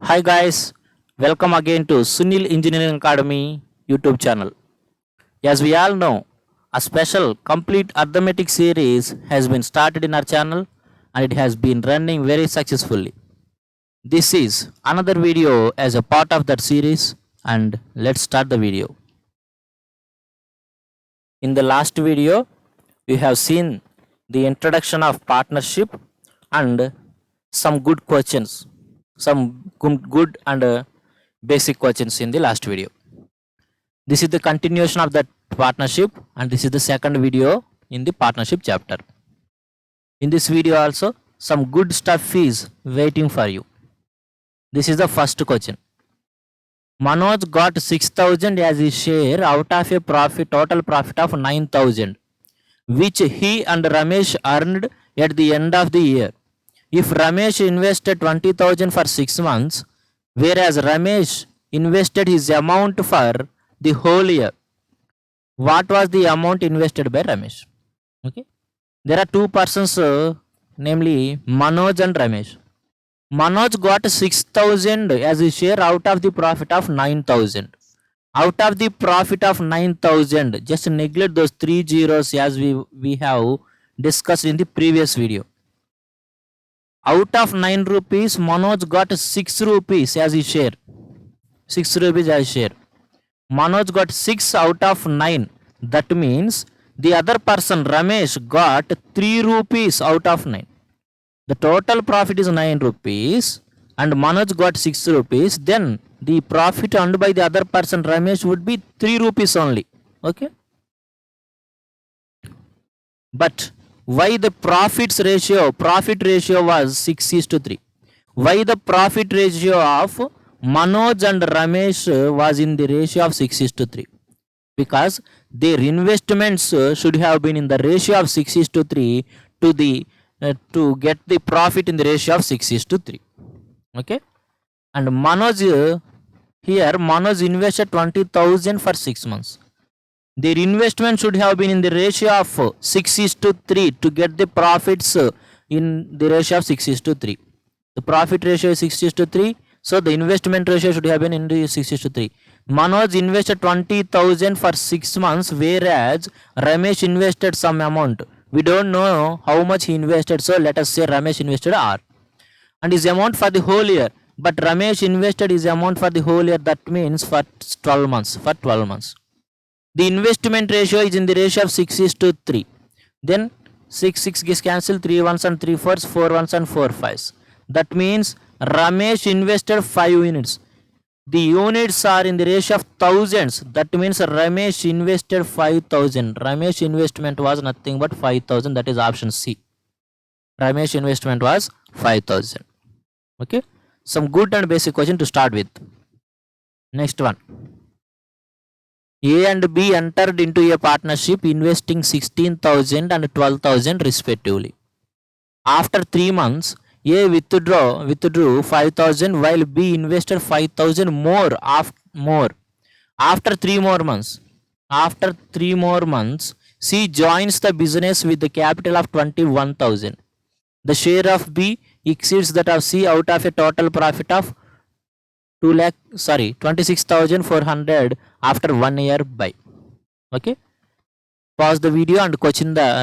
Hi guys, welcome again to Sunil Engineering Academy YouTube channel. As we all know, a special complete arithmetic series has been started in our channel and it has been running very successfully. This is another video as a part of that series and let's start the video. In the last video, we have seen the introduction of partnership and some good questions, some good and basic questions in the last video. This is the continuation of that partnership and this is the second video in the partnership chapter. In this video also some good stuff is waiting for you. This is the first question. Manoj got 6,000 as his share out of a total profit of 9,000 which he and Ramesh earned at the end of the year. If Ramesh invested 20,000 for 6 months whereas Ramesh invested his amount for the whole year, what was the amount invested by Ramesh? Okay, there are two persons, namely Manoj and Ramesh. Manoj got 6,000 as a share out of the profit of 9,000. Out of the profit of 9,000, just neglect those 3 zeros as we have discussed in the previous video. Out of 9 rupees, Manoj got 6 rupees as his share. 6 rupees as share. Manoj got 6 out of 9. That means the other person, Ramesh, got 3 rupees out of 9. The total profit is 9 rupees and Manoj got 6 rupees. Then the profit earned by the other person, Ramesh, would be 3 rupees only. Okay. But why the profit ratio was 6:3? Why the profit ratio of Manoj and Ramesh was in the ratio of 6:3? Because their investments should have been in the ratio of 6:3 to the to get the profit in the ratio of 6:3. Okay, and Manoj here Manoj invested 20,000 for 6 months. Their investment should have been in the ratio of 6:3 to get the profits in the ratio of 6:3. The profit ratio is 6:3, so the investment ratio should have been in the 6:3. Manoj invested 20,000 for 6 months, whereas Ramesh invested some amount. We don't know how much he invested, so let us say Ramesh invested R. And his amount for the whole year. But Ramesh invested his amount for the whole year, that means for 12 months. For 12 months. The investment ratio is in the ratio of 6:3. Then 6 gets cancelled, 3 ones and 3 fours, 4 ones and 4 fives. That means Ramesh invested 5 units. The units are in the ratio of thousands. That means Ramesh invested 5,000. Ramesh investment was nothing but 5,000. That is option C. Ramesh investment was 5,000. Okay. Some good and basic question to start with. Next one. A and B entered into a partnership investing 16,000 and 12,000 respectively. After 3 months, A withdrew 5,000 while B invested 5,000 more. After 3 more months, C joins the business with the capital of 21,000. The share of B exceeds that of C out of a total profit of 26,400 after 1 year by. Okay. Pause the video and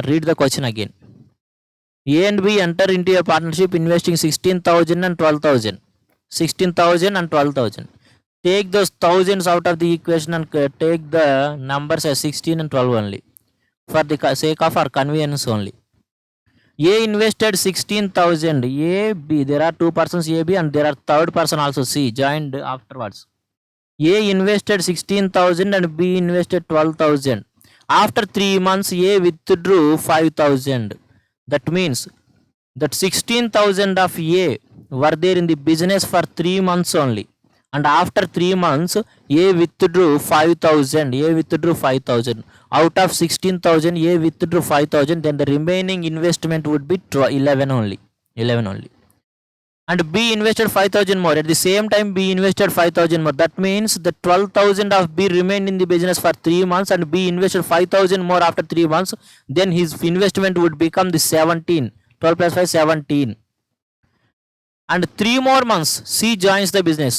read the question again. A and B enter into a partnership investing 16,000 and 12,000. 16,000 and 12,000. Take those thousands out of the equation and take the numbers as 16 and 12 only. For the sake of our convenience only. A invested 16,000. A, B. There are two persons A, B, and there are third person also C joined afterwards. A invested 16,000 and B invested 12,000. After 3 months, A withdrew 5,000. That means that 16,000 of A were there in the business for 3 months only. And after 3 months, A withdrew 5,000. A withdrew 5,000. Out of 16,000, A withdrew 5,000. Then the remaining investment would be 11 only. 11 only. And B invested 5,000 more. At the same time, B invested 5,000 more. That means the 12,000 of B remained in the business for 3 months and B invested 5,000 more after 3 months. Then his investment would become the 17. 12 plus 5, 17. and 3 more months C joins the business.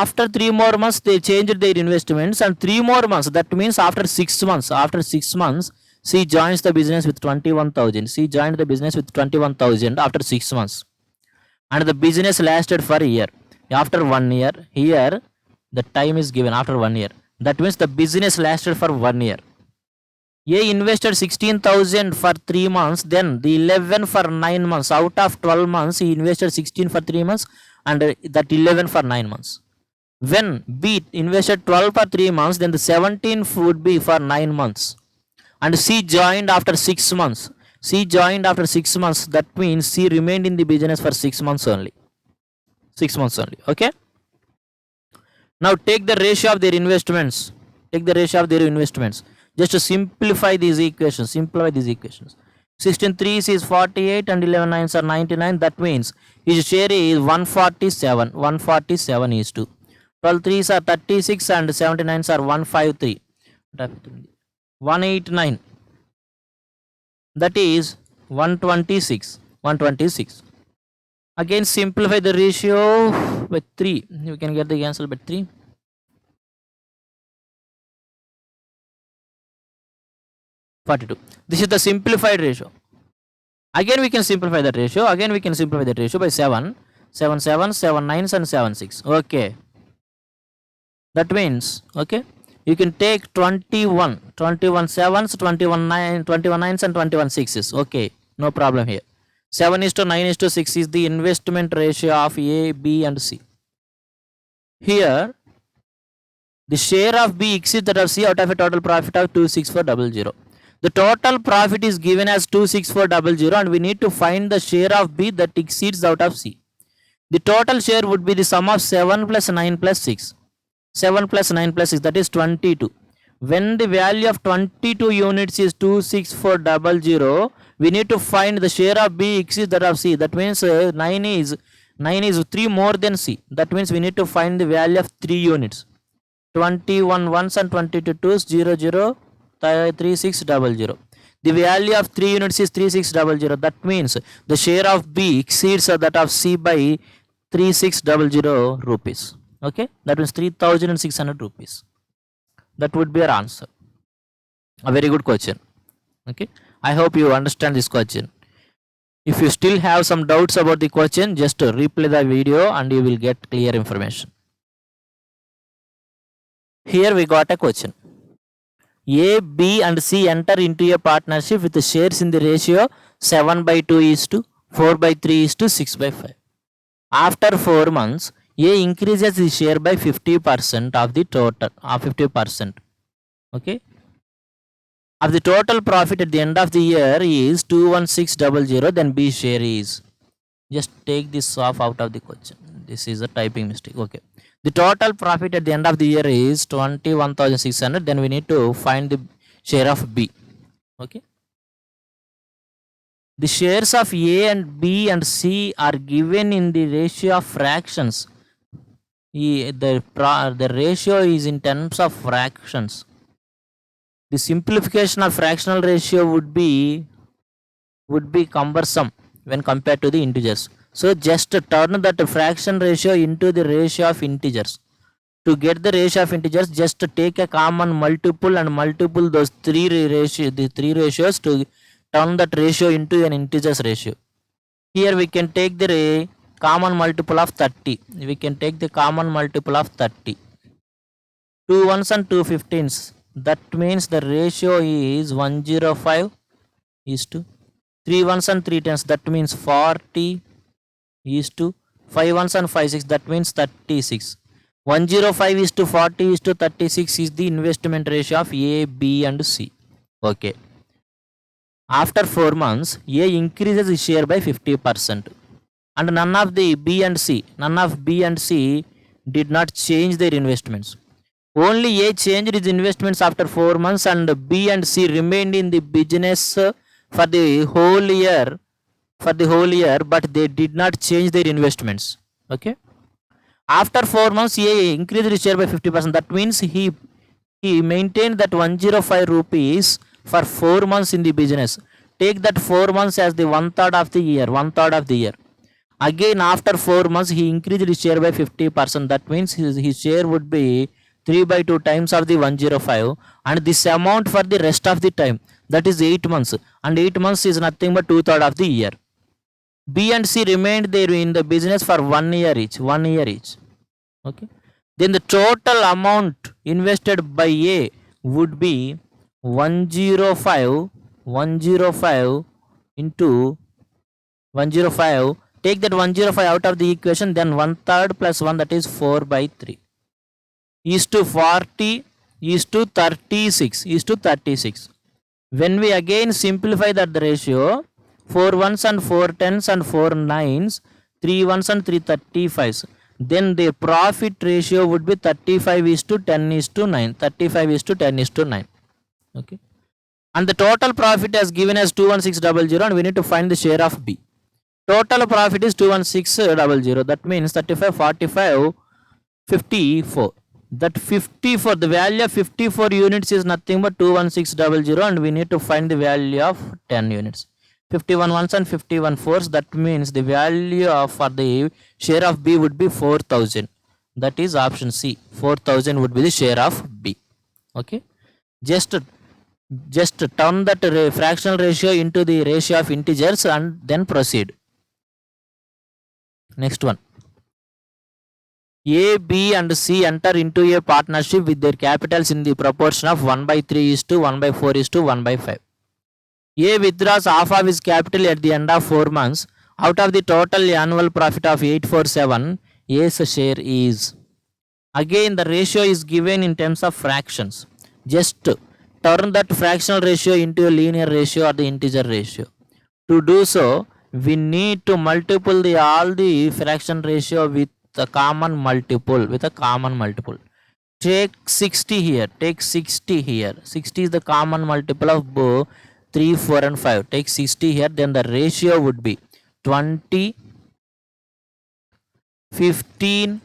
After 3 more months they changed their investments, and 3 more months, that means after 6 months, C joins the business with 21,000. C joined the business with 21,000 after 6 months, and the business lasted for a year. After 1 year, here the time is given after 1 year, that means the business lasted for 1 year. A invested 16,000 for 3 months, then the 11 for 9 months. Out of 12 months, he invested 16 for 3 months and that 11 for 9 months. When B invested 12 for 3 months, then the 17 would be for 9 months. And C joined after 6 months. C joined after 6 months. That means C remained in the business for 6 months only. 6 months only. Okay. Now take the ratio of their investments. Take the ratio of their investments. Just to simplify these equations. 16 3s is 48 and 11 9s are 99. That means his share is 147. 147 is to 12 3s are 36 and 79s are 153. 189. That is 126. 126. Again simplify the ratio by 3. You can get the answer by 3. 42. This is the simplified ratio. Again we can simplify that ratio. By 7. 7 7, 7 9s and 7 6. Okay. That means, okay, you can take 21 7s, 21 9s and 21 6s. Okay, no problem here. 7:9:6 is the investment ratio of A, B and C. Here the share of B exceeds that of C out of a total profit of 26400. The total profit is given as 26400 and we need to find the share of B that exceeds out of C. The total share would be the sum of 7 plus 9 plus 6. 7 plus 9 plus 6, that is 22. When the value of 22 units is 26400, we need to find the share of B exceeds that of C. That means 9 is 3 more than C. That means we need to find the value of 3 units. 21 ones and 22 twos, 0 0 3600. The value of 3 units is 3600. That means the share of B exceeds that of C by 3600 rupees. Okay, that means 3600 rupees. That would be our answer. A very good question. Okay, I hope you understand this question. If you still have some doubts about the question, just replay the video and you will get clear information. Here we got a question. A, B and C enter into a partnership with the shares in the ratio 7/2 is to 4/3 is to 6/5. After 4 months, A increases his share by 50% of the total, 50%. Okay. Of the total profit at the end of the year is 21600, then B share is. Just take this off out of the question. This is a typing mistake. Okay. The total profit at the end of the year is 21,600. Then we need to find the share of B. Okay. The shares of A and B and C are given in the ratio of fractions. The ratio is in terms of fractions. The simplification of fractional ratio would be cumbersome when compared to the integers. So just turn that fraction ratio into the ratio of integers. To get the ratio of integers, just take a common multiple and multiple those the 3 ratios to turn that ratio into an integers ratio. Here we can take the common multiple of 30. We can take the common multiple of 30. 2 ones and 2 15s. That means the ratio is 105 is to 3 ones and 3 tens. That means 40 is to 5 ones and 5 6. That means 36. 105 is to 40 is to 36 is the investment ratio of A, B and C. Okay. After 4 months, A increases his share by 50%. And none of B and C did not change their investments. Only A changed his investments after 4 months and B and C remained in the business for the whole year, but they did not change their investments. Okay. After 4 months, A increased his share by 50%. That means he maintained that 105 rupees for 4 months in the business. Take that 4 months as the 1/3 of the year. Again, after 4 months, he increased his share by 50%. That means his share would be 3 by 2 times of the 105, and this amount for the rest of the time, that is 8 months, and 8 months is nothing but 2/3 of the year. B and C remained there in the business for 1 year each. 1 year each. Okay. Then the total amount invested by A would be 105 into 105. Take that 105 out of the equation, then 1/3 plus 1, that is 4 by 3 is to 40 is to 36. When we again simplify that the ratio, 4 ones and 4 tens and 4 nines, 3 ones and 3 35s, then the profit ratio would be 35 is to 10 is to 9. 35 is to 10 is to 9. Okay. And the total profit as given as 21600, and we need to find the share of B. Total profit is 21600. That means 35, 45, 54. That 54, the value of 54 units is nothing but 21600, and we need to find the value of 10 units. 51 ones and 51 fours. That means the value of for the share of B would be 4000. That is option C. 4000 would be the share of B. Okay. Just turn that fractional ratio into the ratio of integers and then proceed. Next one. A, B and C enter into a partnership with their capitals in the proportion of 1/3 is to 1/4 is to 1/5. A withdraws half of his capital at the end of 4 months. Out of the total annual profit of 847, A's share is. Again, the ratio is given in terms of fractions. Just turn that fractional ratio into a linear ratio or the integer ratio. To do so, we need to multiply all the fraction ratio with a common multiple. Take 60 here. 60 is the common multiple of both 3, 4 and 5. Take 60 here. Then the ratio would be 20, 15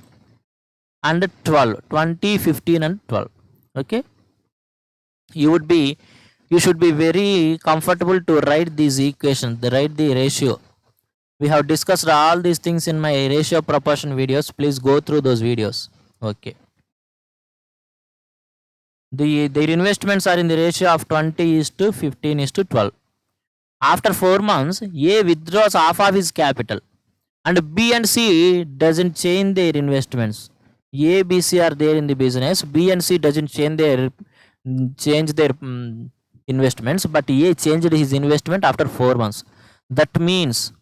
and 12. 20, 15 and 12. Okay. You should be very comfortable to write these equations, write the ratio. We have discussed all these things in my ratio proportion videos. Please go through those videos. Okay. Their investments are in the ratio of 20 is to 15 is to 12. After 4 months, A withdraws half of his capital, and B and C doesn't change their investments. A, B, C are there in the business. B and C doesn't change their investments, but A changed his investment after 4 months. That means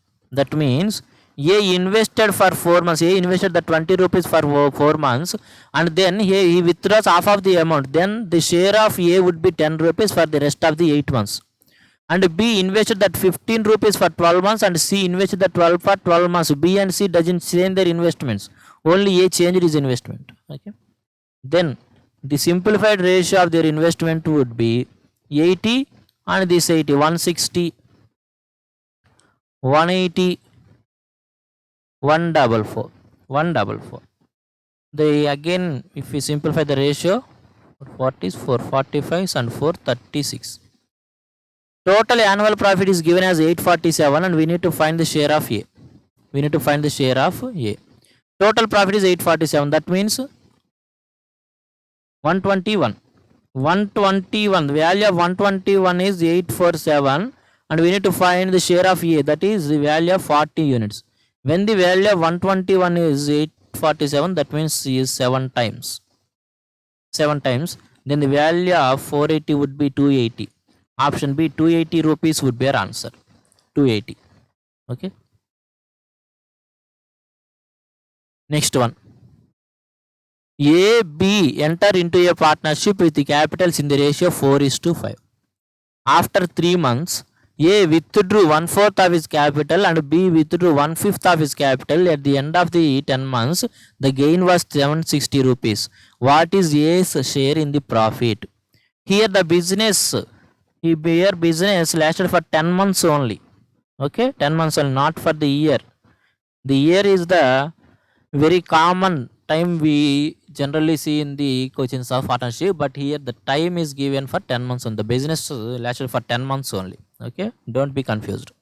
A invested for 4 months. A invested the 20 rupees for 4 months, and then he withdraws half of the amount. Then the share of A would be 10 rupees for the rest of the 8 months. And B invested that 15 rupees for 12 months, and C invested the 12 for 12 months. B and C doesn't change their investments. Only A changed his investment. Okay. Then the simplified ratio of their investment would be 80 and this 80, 160, 180, 144. They again, if we simplify the ratio, 40s, 445 and 436. Total annual profit is given as 847, and we need to find the share of A. Total profit is 847. That means 121. The value of 121 is 847, and we need to find the share of A, that is the value of 40 units. When the value of 121 is 847, that means C is 7 times. Then the value of 480 would be 280. Option B, 280 rupees would be our answer. 280. Okay. Next one. A, B enter into a partnership with the capitals in the ratio 4:5. After 3 months, A withdrew 1/4 of his capital and B withdrew 1/5 of his capital. At the end of the 10 months, the gain was 760 rupees. What is A's share in the profit? Here the business lasted for 10 months only. Okay, 10 months only, not for the year. The year is the very common time we generally see in the questions of partnership, but here the time is given for 10 months on the business lasted for 10 months only. Okay, don't be confused.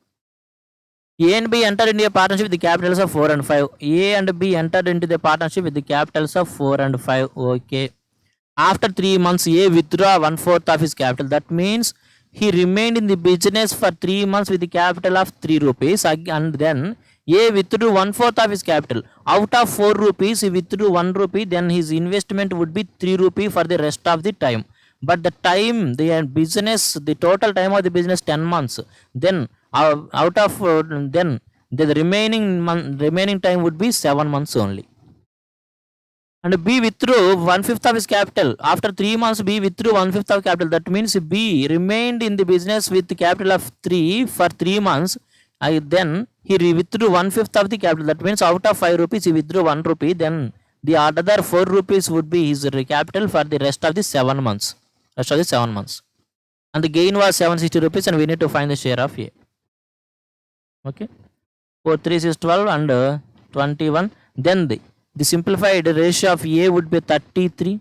A and B entered into a partnership with the capitals of 4 and 5. A and B entered into the partnership with the capitals of 4 and 5. Okay. After 3 months, A withdraw 1/4 of his capital. That means he remained in the business for 3 months with the capital of 3 rupees, and then A withdrew 1/4 of his capital. Out of 4 rupees, he withdrew 1 rupee. Then his investment would be 3 rupee for the rest of the time. But the time, the total time of the business 10 months. Then out of then the remaining time would be 7 months only. And B withdrew 1/5 of his capital. After 3 months, B withdrew 1/5 of capital. That means B remained in the business with the capital of 3 for 3 months. Then he withdrew 1/5 of the capital. That means out of 5 rupees, he withdrew 1 rupee. Then the other 4 rupees would be his capital for the rest of the 7 months. Rest of the 7 months. And the gain was 760 rupees, and we need to find the share of A. Okay. 4, 3, 6, 12 and 21. Then the simplified ratio of A would be 33.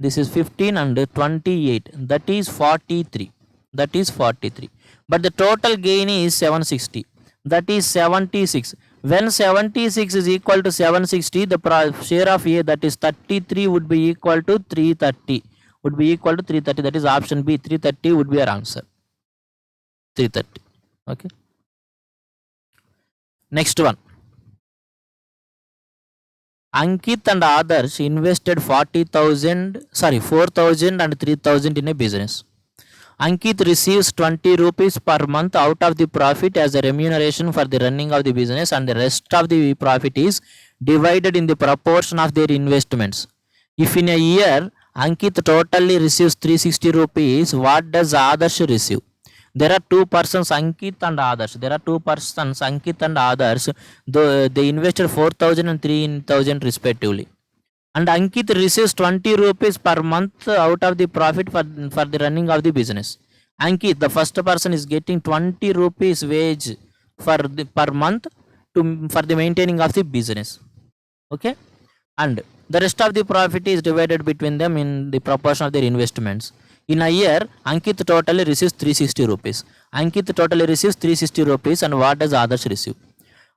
This is 15 and 28. That is 43. That is 43. But the total gain is 760. That is 76. When 76 is equal to 760, the share of A, that is 33, would be equal to 330. Would be equal to 330. That is option B. 330 would be our answer. 330. Okay. Next one. Ankit and others invested 4,000 and 3,000 in a business. Ankit receives 20 rupees per month out of the profit as a remuneration for the running of the business, and the rest of the profit is divided in the proportion of their investments. If in a year Ankit totally receives 360 rupees, what does others receive? There are two persons, Ankit and others. Ankit and others. They invested 4,000 and 3,000 respectively. And Ankit receives 20 rupees per month out of the profit for the running of the business. Ankit, the first person, is getting 20 rupees wage per month for the maintaining of the business. Okay. And the rest of the profit is divided between them in the proportion of their investments. In a year, Ankit totally receives 360 rupees. Ankit totally receives 360 rupees, and what does others receive?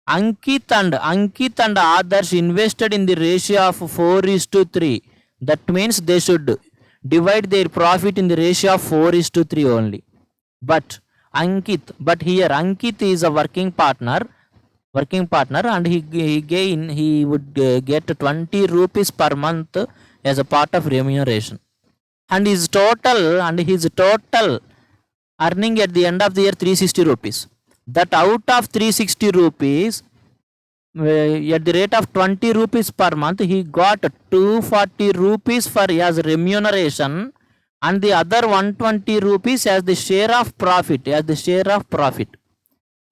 Ankit and others invested in the ratio of 4:3. That means they should divide their profit in the ratio of 4:3 only. But here Ankit is a working partner, and he would get 20 rupees per month as a part of remuneration. And his total earning at the end of the year 360 rupees. That out of 360 rupees, at the rate of 20 rupees per month, he got 240 rupees for as remuneration, and the other 120 rupees as the share of profit.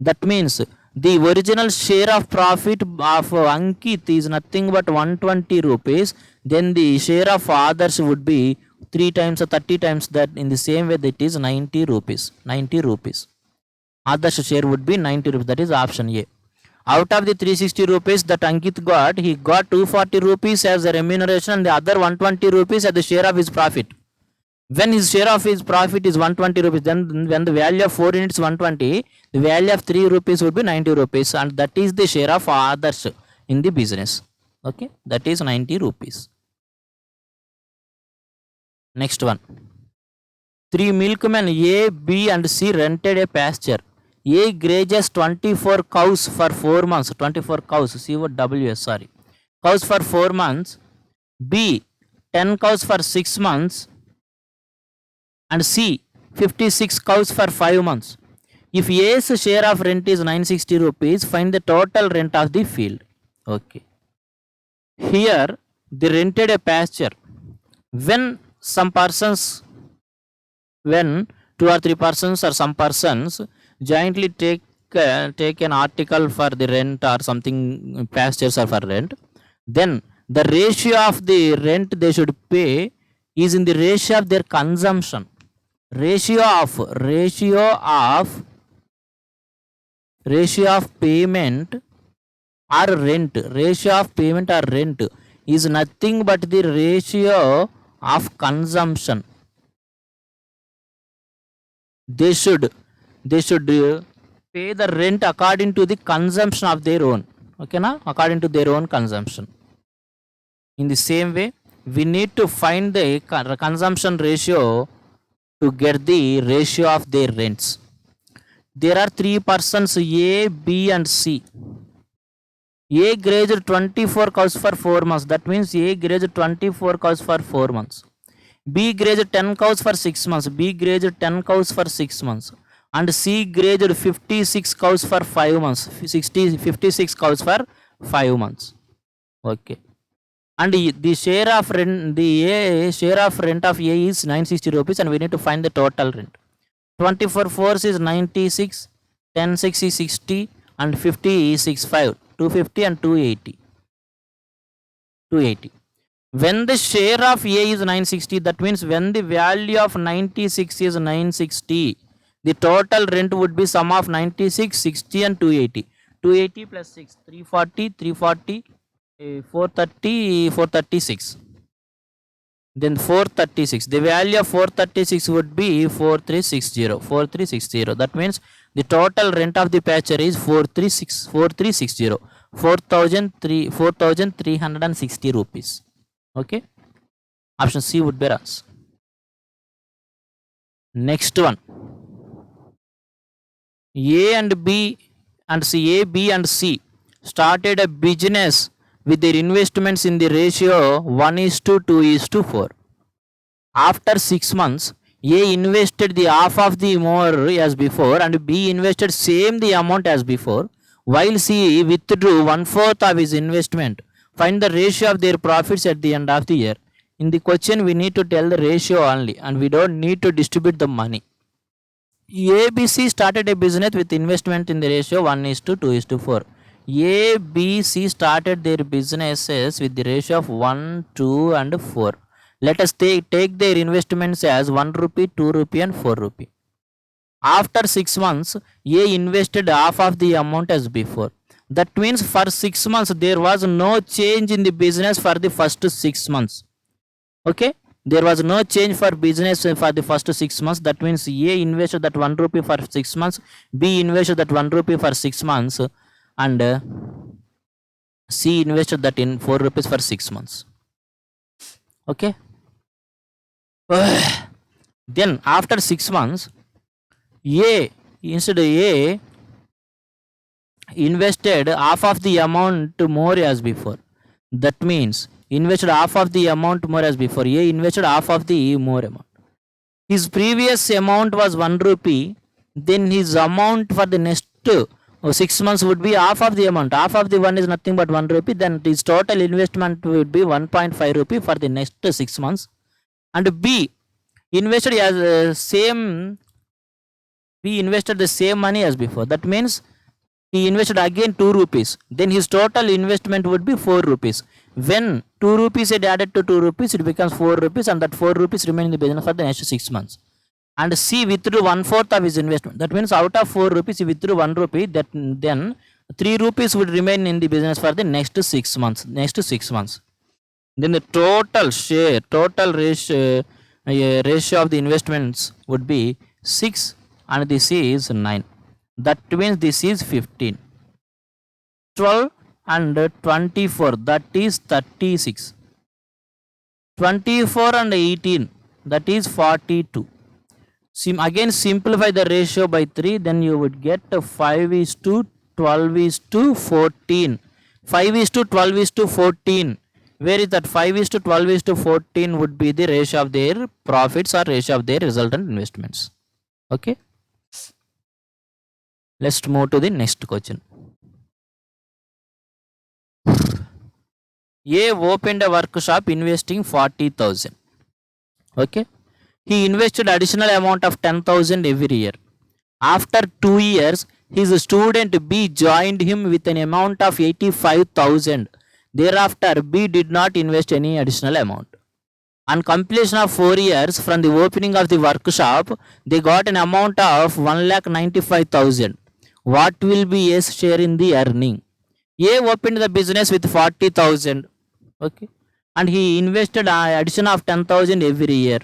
That means the original share of profit of Ankit is nothing but 120 rupees. Then the share of others would be 3 times or 30 times that. In the same way, that is 90 rupees. Others share would be 90 rupees. That is option A. Out of the 360 rupees that Ankit got, he got 240 rupees as a remuneration, and the other 120 rupees as the share of his profit. When his share of his profit is 120 rupees, then when the value of 4 units 120, the value of 3 rupees would be 90 rupees, and that is the share of others in the business. Okay, that is 90 rupees. Next one. 3 milkmen A, B and C rented a pasture. A grazes 24 cows for 4 months. 24 cows, COWS, sorry. Cows for 4 months. B, 10 cows for 6 months. And C, 56 cows for 5 months. If A's share of rent is 960 rupees, find the total rent of the field. Okay. Here, they rented a pasture. When 2 or 3 persons or some persons jointly take an article for the rent or something, pastures or for rent, then the ratio of the rent they should pay is in the ratio of their consumption. Ratio of payment or rent is nothing but the ratio of consumption. They should pay the rent according to the consumption of their own. Okay, na? According to their own consumption. In the same way, we need to find the consumption ratio to get the ratio of their rents. There are three persons A, B and C. A grazed 24 cows for 4 months. That means A grazed 24 cows for 4 months. B grazed 10 cows for 6 months. B grazed 10 cows for 6 months. And C grazed 56 cows for 5 months. 56 cows for 5 months. Okay. And the share of rent, the share of rent of A is 960 rupees, and we need to find the total rent. 24 fours is 96, 10 6 is 60, and 50 is 65, 250 and 280. 280. When the share of A is 960, that means when the value of 96 is 960, the total rent would be sum of 96, 60 and 280. 280 plus 6, 340, 340, 430, 436. Then 436. The value of 436 would be 4360. 4360. That means the total rent of the patcher is 4360. 4,360 rupees. Okay. Option C would be us. Next one. A and B and C, A, B and C started a business with their investments in the ratio 1:2:4. After 6 months, A invested the half of the more as before and B invested same the amount as before, while C withdrew 1/4 of his investment. Find the ratio of their profits at the end of the year. In the question, we need to tell the ratio only and we don't need to distribute the money. ABC started a business with investment in the ratio 1:2:4. A, B, C started their businesses with the ratio of 1, 2 and 4. Let us take their investments as 1 rupee, 2 rupee and 4 rupee. After 6 months, A invested half of the amount as before. That means for 6 months, there was no change in the business for the first 6 months. Okay? There was no change for business for the first 6 months. That means A invested that 1 rupee for 6 months. B invested that 1 rupee for 6 months. And C invested that in 4 rupees for 6 months. Okay. Then after 6 months, A invested half of the amount more as before. That means invested half of the amount more as before. A invested half of the more amount. His previous amount was 1 rupee. Then his amount for the next 6 months would be half of the amount. Half of the one is nothing but 1 rupee. Then his total investment would be 1.5 rupee for the next 6 months. And B invested as B invested the same money as before. That means he invested again 2 rupees. Then his total investment would be 4 rupees. When 2 rupees is added to 2 rupees, it becomes 4 rupees, and that 4 rupees remain in the business for the next 6 months. And C withdrew 1/4 of his investment. That means out of 4 rupees, he withdrew 1 rupee. Then 3 rupees would remain in the business for the next 6 months. Then the total ratio of the investments would be 6, and this is 9. That means this is 15. 12 and 24, that is 36. 24 and 18, that is 42. Again simplify the ratio by 3, then you would get 5:12:14. 5:12:14. Where is that? 5:12:14 would be the ratio of their profits or ratio of their resultant investments. Okay. Let's move to the next question. A opened a workshop investing 40,000. Okay. He invested additional amount of 10,000 every year. After 2 years, his student B joined him with an amount of 85,000. Thereafter, B did not invest any additional amount. On completion of 4 years from the opening of the workshop, they got an amount of 1,95,000. What will be A's share in the earning? A opened the business with 40,000. Okay. And he invested an addition of 10,000 every year.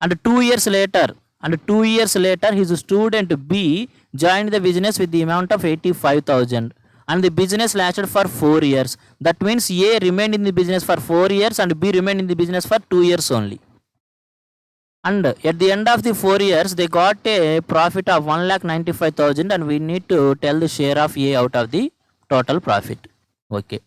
And 2 years later, and 2 years later his student B joined the business with the amount of 85,000 and the business lasted for 4 years. That means A remained in the business for 4 years and B remained in the business for 2 years only. And at the end of the 4 years they got a profit of 1,95,000 and we need to tell the share of A out of the total profit. Okay.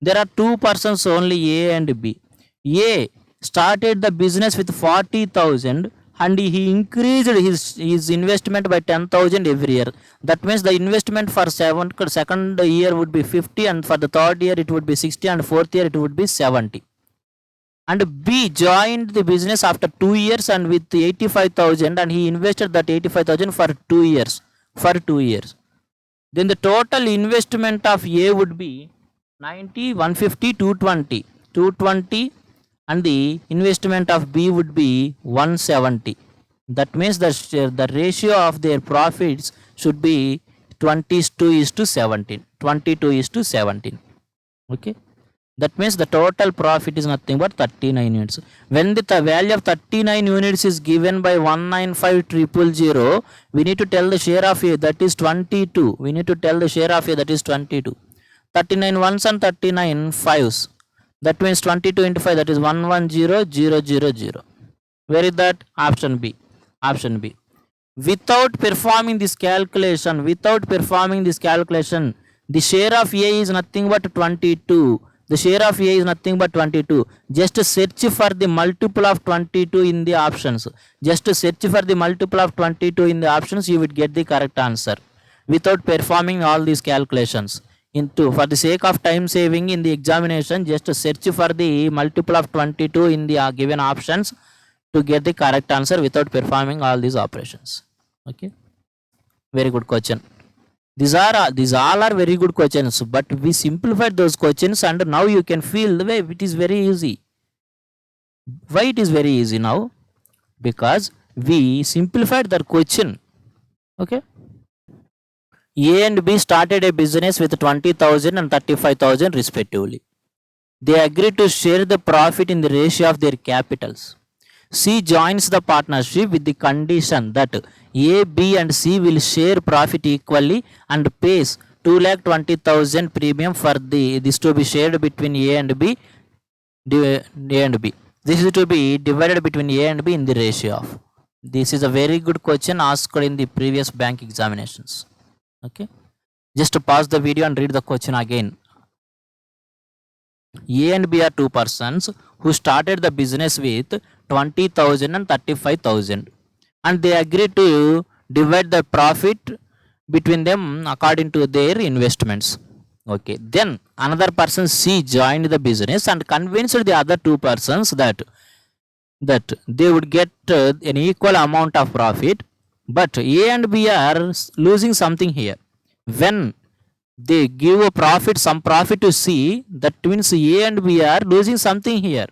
There are two persons only, A and B. A started the business with 40,000 and he increased his investment by 10,000 every year. That means the investment for second year would be 50 and for the third year it would be 60 and fourth year it would be 70. And B joined the business after 2 years and with 85,000 and he invested that 85,000 for 2 years. Then the total investment of A would be 90, 150, 220 and the investment of B would be 170. That means the ratio of their profits should be 22:17. Okay. That means the total profit is nothing but 39 units. When the value of 39 units is given by 195,000, we need to tell the share of A, that is 22. We need to tell the share of A, that is 22. 39 ones and 39 fives. That means 22 into 5, that is 110,000. Where is that? Option B. Without performing this calculation, the share of A is nothing but 22. The share of A is nothing but 22. Just search for the multiple of 22 in the options. You would get the correct answer without performing all these calculations. For the sake of time saving in the examination, just search for the multiple of 22 in the given options to get the correct answer without performing all these operations. Okay, very good question. These all are very good questions, but we simplified those questions and now you can feel the way it is very easy. Why it is very easy now? Because we simplified the question. Okay. A and B started a business with 20,000 and 35,000 respectively. They agreed to share the profit in the ratio of their capitals. C joins the partnership with the condition that A, B and C will share profit equally and pays 2,20,000 premium for this to be shared between A and B. This is to be divided between A and B in the ratio of. This is a very good question asked in the previous bank examinations. Okay, just pause the video and read the question again. A and B are two persons who started the business with 20,000 and 35,000 and they agreed to divide the profit between them according to their investments. Okay, then another person C joined the business and convinced the other two persons that they would get an equal amount of profit, but A and B are losing something here. When they give some profit to C, that means A and B are losing something here.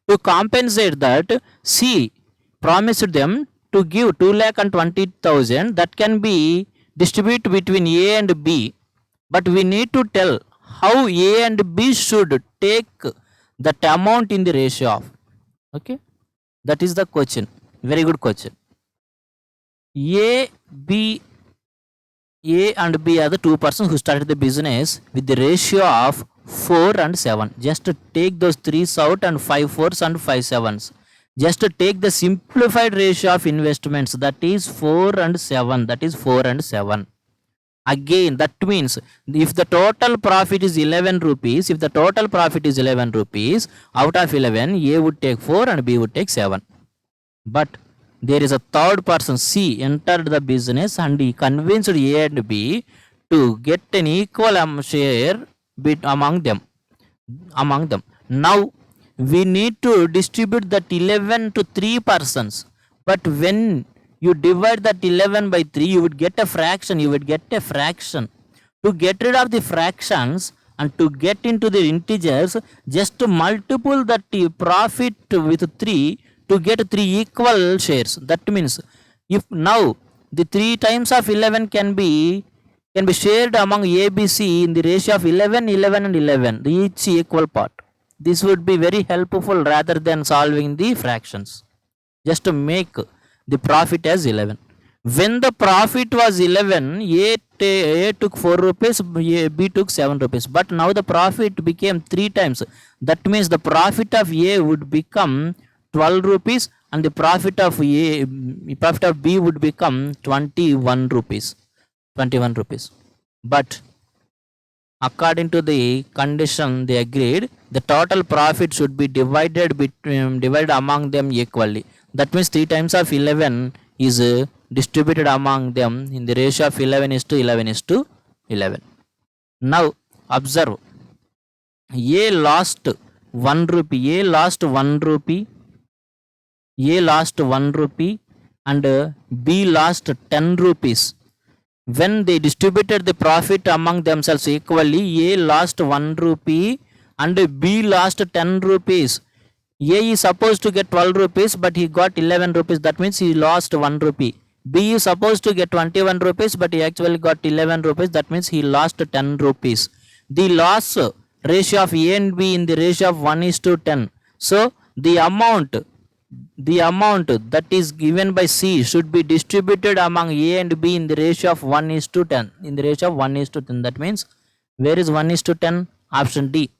To compensate that, C promised them to give 2,20,000 that can be distributed between A and B, but we need to tell how A and B should take that amount in the ratio of. Okay, that is the question. Very good question. A and B are the two persons who started the business with the ratio of 4 and 7. Just take those 3s out and 5 4s and 5 7s. Just take the simplified ratio of investments, that is 4 and 7. Again, that means if the total profit is 11 rupees, out of 11, A would take 4 and B would take 7. But there is a third person, C, entered the business and he convinced A and B to get an equal share among them. Now we need to distribute that 11 to 3 persons, but when you divide that 11 by 3, you would get a fraction. To get rid of the fractions and to get into the integers, just to multiply that profit with 3 to get 3 equal shares. That means if now the 3 times of 11 can be shared among A, B, C in the ratio of 11, 11 and 11, each equal part. This would be very helpful rather than solving the fractions. Just to make the profit as 11. When the profit was 11, A took 4 rupees, B took 7 rupees. But now the profit became 3 times. That means the profit of A would become 12 rupees and the profit of B would become 21 rupees. 21 rupees. But according to the condition they agreed, the total profit should be divided among them equally. That means 3 times of 11 is distributed among them in the ratio of 11 is to 11 is to 11. Now observe, A lost 1 rupee, A lost 1 rupee, A lost 1 rupee and B lost 10 rupees. When they distributed the profit among themselves equally, A lost 1 rupee and B lost 10 rupees. A is supposed to get 12 rupees but he got 11 rupees. That means he lost 1 rupee. B is supposed to get 21 rupees but he actually got 11 rupees. That means he lost 10 rupees. The loss ratio of A and B in the ratio of 1 is to 10. So the amount that is given by C should be distributed among A and B in the ratio of 1 is to 10. In the ratio of 1 is to 10. That means where is 1 is to 10? Option D.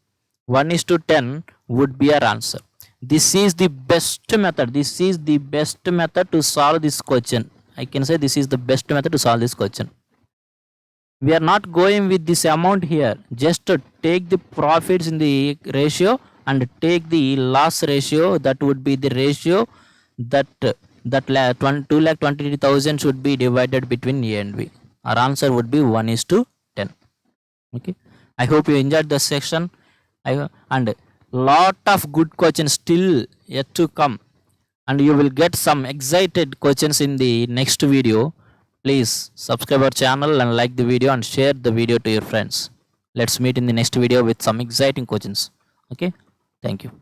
1 is to 10 would be our answer. This is the best method. This is the best method to solve this question. I can say this is the best method to solve this question. We are not going with this amount here. Just to take the profits in the ratio and take the loss ratio. That would be the ratio that 2,23,000 should be divided between A and B. Our answer would be 1 is to 10. Okay. I hope you enjoyed this section. And lot of good questions still yet to come. And you will get some excited questions in the next video. Please subscribe our channel and like the video and share the video to your friends. Let's meet in the next video with some exciting questions. Okay. Thank you.